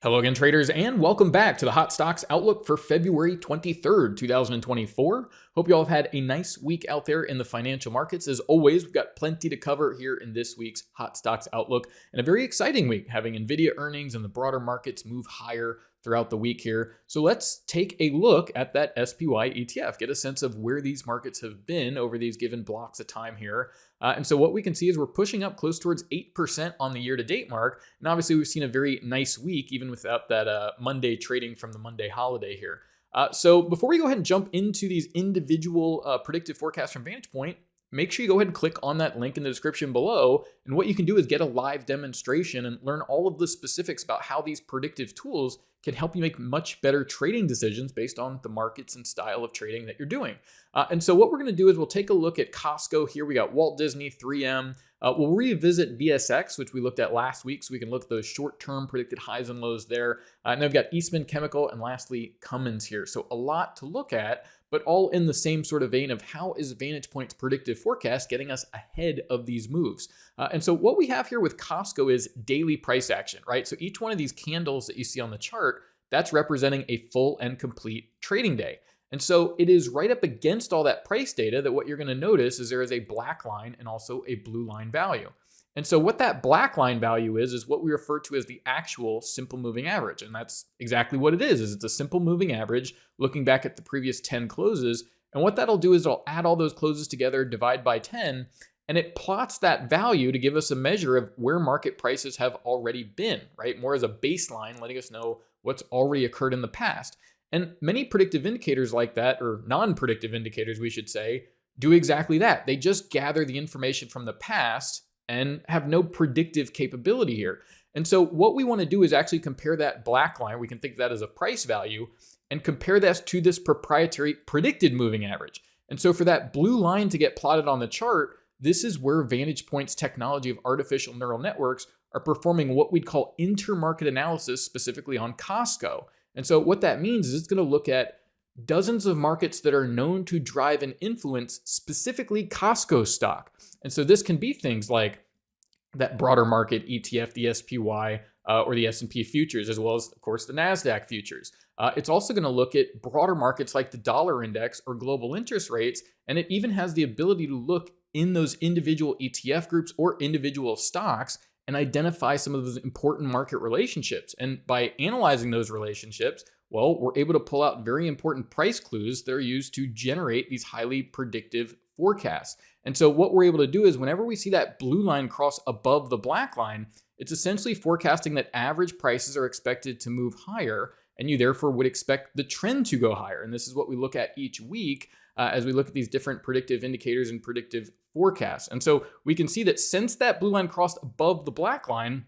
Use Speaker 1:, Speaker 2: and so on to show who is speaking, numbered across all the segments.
Speaker 1: Hello again, traders, and welcome back to the Hot Stocks Outlook for February 23rd, 2024. Hope you all have had a nice week out there in the financial markets. As always, we've got plenty to cover here in this week's Hot Stocks Outlook, and a very exciting week, having NVIDIA earnings and the broader markets move higher throughout the week here. So let's take a look at that SPY ETF, get a sense of where these markets have been over these given blocks of time here. And so what we can see is we're pushing up close towards 8% on the year-to-date mark. And obviously, we've seen a very nice week, even without that Monday trading from the Monday holiday here. So before we go ahead and jump into these individual predictive forecasts from VantagePoint, make sure you go ahead and click on that link in the description below. And what you can do is get a live demonstration and learn all of the specifics about how these predictive tools can help you make much better trading decisions based on the markets and style of trading that you're doing. And so what we're going to do is we'll take a look at COSTCO here. We got Walt Disney, 3M. We'll revisit VSX, which we looked at last week, so we can look at those short-term predicted highs and lows there. And then we've got Eastman Chemical, and lastly, Cummins here. So a lot to look at, but all in the same sort of vein of how is VantagePoint's predictive forecast getting us ahead of these moves. And so what we have here with COSTCO is daily price action, right? So each one of these candles that you see on the chart, that's representing a full and complete trading day. And so it is right up against all that price data that what you're going to notice is there is a black line and also a blue line value. And so what that black line value is what we refer to as the actual simple moving average. And that's exactly what it is it's a simple moving average looking back at the previous 10 closes. And what that'll do is it'll add all those closes together, divide by 10, and it plots that value to give us a measure of where market prices have already been, right? More as a baseline, letting us know what's already occurred in the past. And many predictive indicators like that, or non-predictive indicators, we should say, do exactly that. They just gather the information from the past and have no predictive capability here. And so what we want to do is actually compare that black line, we can think of that as a price value, and compare that to this proprietary predicted moving average. And so for that blue line to get plotted on the chart, this is where VantagePoint's technology of artificial neural networks are performing what we'd call intermarket analysis, specifically on COSTCO. And so what that means is it's going to look at dozens of markets that are known to drive and influence specifically COSTCO stock. And so this can be things like that broader market ETF, the SPY, or the S&P futures, as well as, of course, the NASDAQ futures. It's also going to look at broader markets like the dollar index or global interest rates. And it even has the ability to look in those individual ETF groups or individual stocks and identify some of those important market relationships. And by analyzing those relationships, well, we're able to pull out very important price clues that are used to generate these highly predictive forecasts. And so what we're able to do is whenever we see that blue line cross above the black line, it's essentially forecasting that average prices are expected to move higher, and you therefore would expect the trend to go higher. And this is what we look at each week as we look at these different predictive indicators and predictive forecasts. And so we can see that since that blue line crossed above the black line,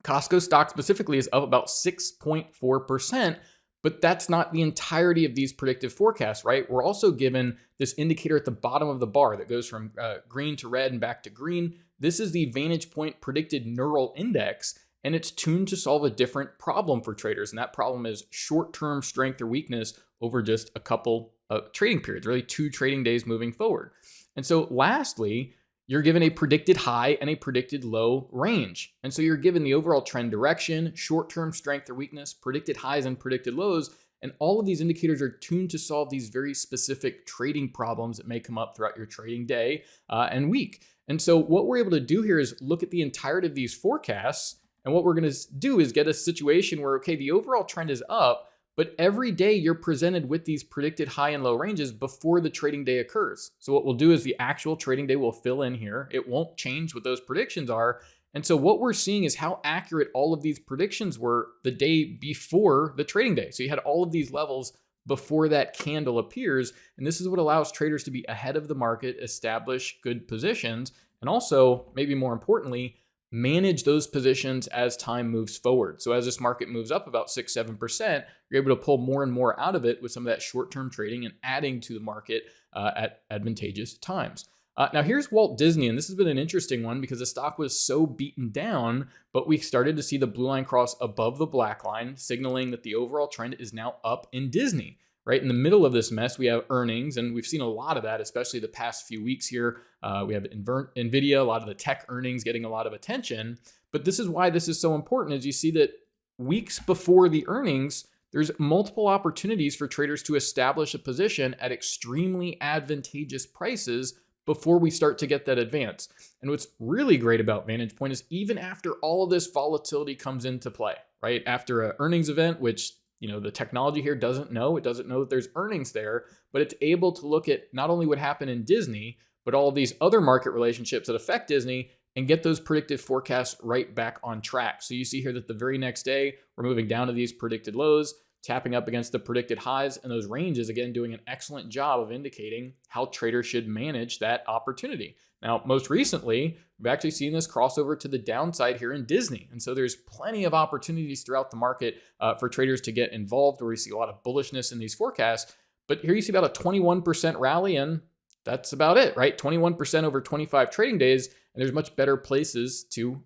Speaker 1: COSTCO stock specifically is up about 6.4%, but that's not the entirety of these predictive forecasts, right? We're also given this indicator at the bottom of the bar that goes from green to red and back to green. This is the VantagePoint Predicted Neural Index, and it's tuned to solve a different problem for traders. And that problem is short-term strength or weakness over just a couple of trading periods, really 2 trading days moving forward. And so lastly, you're given a predicted high and a predicted low range. And so you're given the overall trend direction, short-term strength or weakness, predicted highs and predicted lows. And all of these indicators are tuned to solve these very specific trading problems that may come up throughout your trading day and week. And so what we're able to do here is look at the entirety of these forecasts. And what we're going to do is get a situation where, okay, the overall trend is up, but every day you're presented with these predicted high and low ranges before the trading day occurs. So what we'll do is the actual trading day will fill in here. It won't change what those predictions are. And so what we're seeing is how accurate all of these predictions were the day before the trading day. So you had all of these levels before that candle appears. And this is what allows traders to be ahead of the market, establish good positions, and also, maybe more importantly, manage those positions as time moves forward. So as this market moves up about 6-7%, you're able to pull more and more out of it with some of that short-term trading and adding to the market at advantageous times. Now here's Walt Disney, and this has been an interesting one because the stock was so beaten down, but we started to see the blue line cross above the black line, signaling that the overall trend is now up in Disney. Right in the middle of this mess, we have earnings, and we've seen a lot of that, especially the past few weeks here. We have NVIDIA, a lot of the tech earnings getting a lot of attention. But this is why this is so important, is you see that weeks before the earnings, there's multiple opportunities for traders to establish a position at extremely advantageous prices before we start to get that advance. And what's really great about VantagePoint is even after all of this volatility comes into play, right? After an earnings event, which the technology here doesn't know. It doesn't know that there's earnings there, but it's able to look at not only what happened in Disney, but all of these other market relationships that affect Disney and get those predicted forecasts right back on track. So you see here that the very next day, we're moving down to these predicted lows, tapping up against the predicted highs, and those ranges, again, doing an excellent job of indicating how traders should manage that opportunity. Now, most recently, we've actually seen this crossover to the downside here in Disney. And so there's plenty of opportunities throughout the market for traders to get involved, where we see a lot of bullishness in these forecasts. But here you see about a 21% rally, and that's about it, right? 21% over 25 trading days, and there's much better places to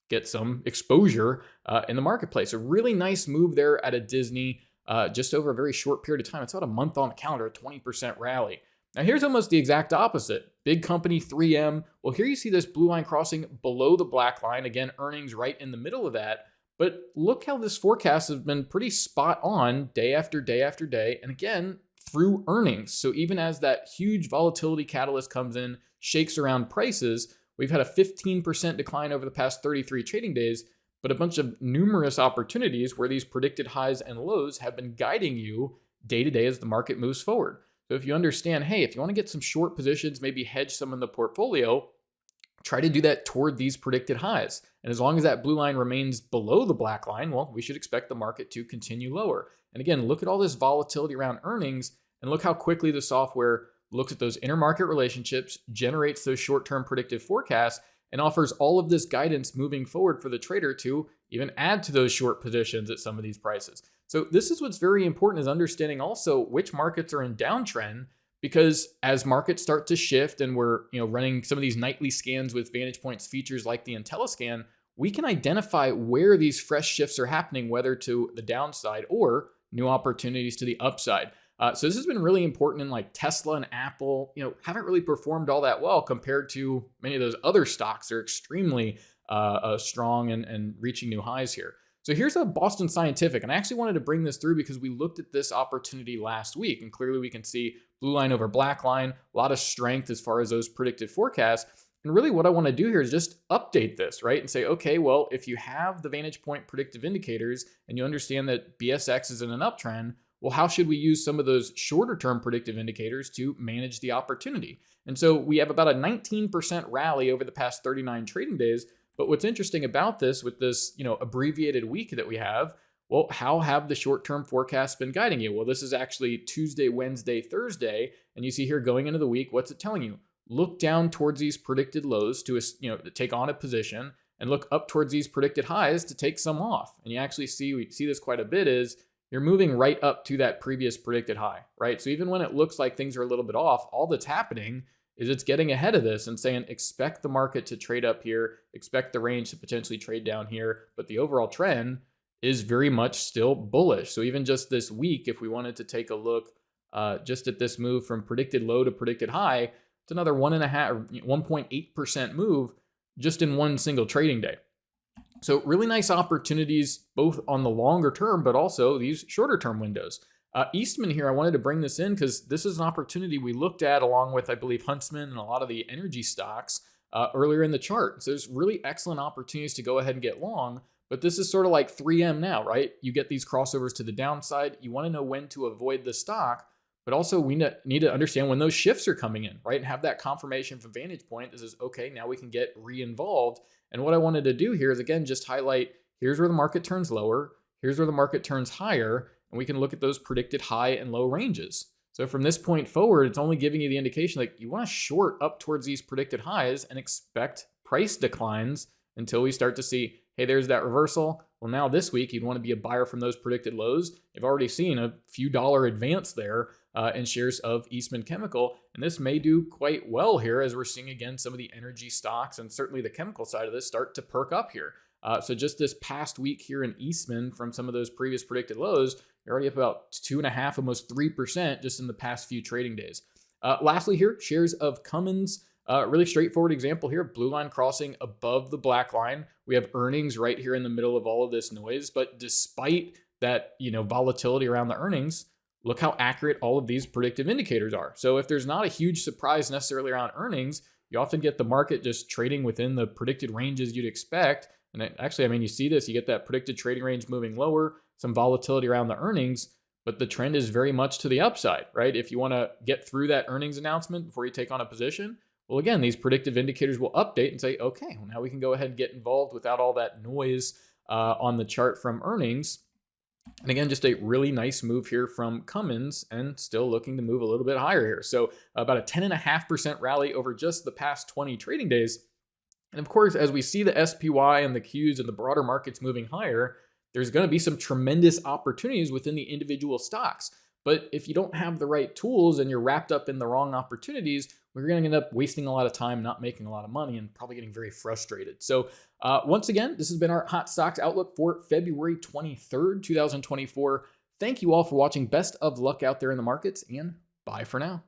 Speaker 1: get some exposure in the marketplace. A really nice move there at a Disney just over a very short period of time. It's about a month on the calendar, a 20% rally. Now here's almost the exact opposite. Big company 3M. Well, here you see this blue line crossing below the black line. Again, earnings right in the middle of that. But look how this forecast has been pretty spot on day after day after day. And again, through earnings. So even as that huge volatility catalyst comes in, shakes around prices, we've had a 15% decline over the past 33 trading days, but a bunch of numerous opportunities where these predicted highs and lows have been guiding you day to day as the market moves forward. So if you understand, hey, if you want to get some short positions, maybe hedge some in the portfolio, try to do that toward these predicted highs. And as long as that blue line remains below the black line, well, we should expect the market to continue lower. And again, look at all this volatility around earnings and look how quickly the software looks at those intermarket relationships, generates those short-term predictive forecasts, and offers all of this guidance moving forward for the trader to even add to those short positions at some of these prices. So this is what's very important, is understanding also which markets are in downtrend, because as markets start to shift and we're running some of these nightly scans with VantagePoint's features like the IntelliScan, we can identify where these fresh shifts are happening, whether to the downside or new opportunities to the upside. So this has been really important in like Tesla and Apple, haven't really performed all that well compared to many of those other stocks. They're extremely strong and reaching new highs here. So here's a Boston Scientific, and I actually wanted to bring this through because we looked at this opportunity last week, and clearly we can see blue line over black line, a lot of strength as far as those predicted forecasts. And really what I want to do here is just update this, right? And say, okay, well, if you have the VantagePoint predictive indicators and you understand that BSX is in an uptrend, well, how should we use some of those shorter term predictive indicators to manage the opportunity? And so we have about a 19% rally over the past 39 trading days. But what's interesting about this, with this abbreviated week that we have, well, how have the short-term forecasts been guiding you? Well, this is actually Tuesday, Wednesday, Thursday, and you see here going into the week, what's it telling you? Look down towards these predicted lows to take on a position, and look up towards these predicted highs to take some off. And you actually we see this quite a bit, is you're moving right up to that previous predicted high, right? So even when it looks like things are a little bit off, all that's happening is it's getting ahead of this and saying, expect the market to trade up here, expect the range to potentially trade down here, but the overall trend is very much still bullish. So even just this week, if we wanted to take a look just at this move from predicted low to predicted high, it's another 1.8% move just in one single trading day. So really nice opportunities, both on the longer term, but also these shorter term windows. Eastman here, I wanted to bring this in because this is an opportunity we looked at along with, I believe, Huntsman and a lot of the energy stocks earlier in the chart. So there's really excellent opportunities to go ahead and get long, but this is sort of like 3M now, right? You get these crossovers to the downside. You want to know when to avoid the stock, but also we need to understand when those shifts are coming in, right? And have that confirmation from VantagePoint. This is, okay, now we can get re-involved. And what I wanted to do here is, again, just highlight, here's where the market turns lower, here's where the market turns higher, and we can look at those predicted high and low ranges. So from this point forward, it's only giving you the indication like you want to short up towards these predicted highs and expect price declines until we start to see, hey, there's that reversal. Well, now this week, you'd want to be a buyer from those predicted lows. You've already seen a few dollar advance there in shares of Eastman Chemical. And this may do quite well here as we're seeing, again, some of the energy stocks and certainly the chemical side of this start to perk up here. So just this past week here in Eastman, from some of those previous predicted lows, you're already up about 2.5%, almost 3% just in the past few trading days. Lastly here, shares of Cummins. Really straightforward example here, blue line crossing above the black line. We have earnings right here in the middle of all of this noise, but despite that, volatility around the earnings, look how accurate all of these predictive indicators are. So if there's not a huge surprise necessarily around earnings, you often get the market just trading within the predicted ranges you'd expect. And actually, I mean, you see this, you get that predicted trading range moving lower, some volatility around the earnings, but the trend is very much to the upside, right? If you want to get through that earnings announcement before you take on a position, well, again, these predictive indicators will update and say, okay, well, now we can go ahead and get involved without all that noise on the chart from earnings. And again, just a really nice move here from Cummins and still looking to move a little bit higher here. So about a 10.5% rally over just the past 20 trading days. And of course, as we see the SPY and the Qs and the broader markets moving higher, there's going to be some tremendous opportunities within the individual stocks. But if you don't have the right tools and you're wrapped up in the wrong opportunities, we're going to end up wasting a lot of time, not making a lot of money, and probably getting very frustrated. So once again, this has been our Hot Stocks Outlook for February 23rd, 2024. Thank you all for watching. Best of luck out there in the markets, and bye for now.